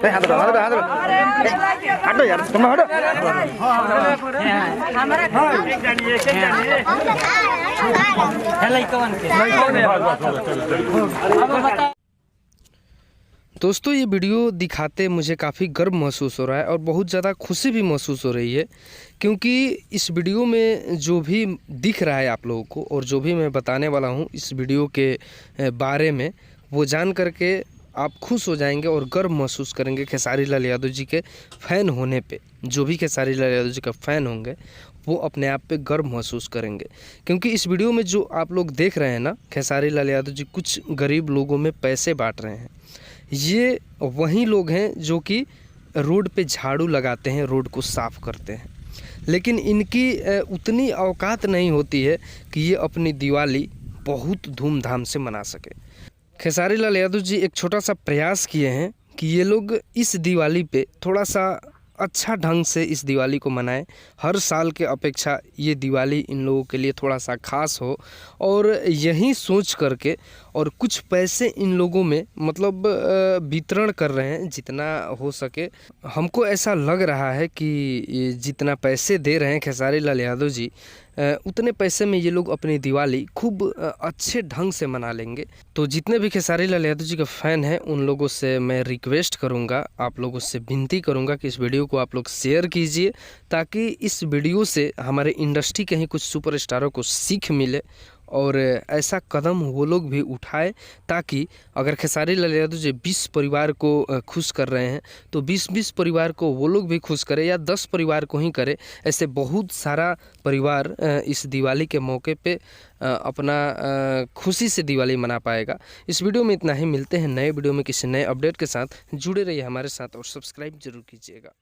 हटो यार, तुम हटो। दोस्तों ये वीडियो दिखाते मुझे काफ़ी गर्व महसूस हो रहा है और बहुत ज़्यादा खुशी भी महसूस हो रही है, क्योंकि इस वीडियो में जो भी दिख रहा है आप लोगों को और जो भी मैं बताने वाला हूँ इस वीडियो के बारे में, वो जान करके आप खुश हो जाएंगे और गर्व महसूस करेंगे खेसारी लाल यादव जी के फ़ैन होने पे। जो भी खेसारी लाल यादव जी का फ़ैन होंगे वो अपने आप पे गर्व महसूस करेंगे, क्योंकि इस वीडियो में जो आप लोग देख रहे हैं ना, खेसारी लाल यादव जी कुछ गरीब लोगों में पैसे बांट रहे हैं। ये वही लोग हैं जो कि रोड पे झाड़ू लगाते हैं, रोड को साफ़ करते हैं, लेकिन इनकी उतनी औकात नहीं होती है कि ये अपनी दिवाली बहुत धूमधाम से मना सके। खेसारी लाल यादव जी एक छोटा सा प्रयास किए हैं कि ये लोग इस दिवाली पे थोड़ा सा अच्छा ढंग से इस दिवाली को मनाएं। हर साल के अपेक्षा ये दिवाली इन लोगों के लिए थोड़ा सा खास हो, और यही सोच करके और कुछ पैसे इन लोगों में मतलब वितरण कर रहे हैं जितना हो सके। हमको ऐसा लग रहा है कि ये जितना पैसे दे रहे हैं खेसारी लाल यादव जी, उतने पैसे में ये लोग अपनी दिवाली खूब अच्छे ढंग से मना लेंगे। तो जितने भी खेसारी लाल यादव जी के फ़ैन हैं उन लोगों से मैं रिक्वेस्ट करूंगा, आप लोगों से विनती करूंगा कि इस वीडियो को आप लोग शेयर कीजिए, ताकि इस वीडियो से हमारे इंडस्ट्री के ही कुछ सुपरस्टारों को सीख मिले और ऐसा कदम वो लोग भी उठाए, ताकि अगर खेसारी लाल यादव जी 20 परिवार को खुश कर रहे हैं तो 20-20 परिवार को वो लोग भी खुश करें, या 10 परिवार को ही करें। ऐसे बहुत सारा परिवार इस दिवाली के मौके पे अपना खुशी से दिवाली मना पाएगा। इस वीडियो में इतना ही, मिलते हैं नए वीडियो में किसी नए अपडेट के साथ। जुड़े रहिए हमारे साथ और सब्सक्राइब जरूर कीजिएगा।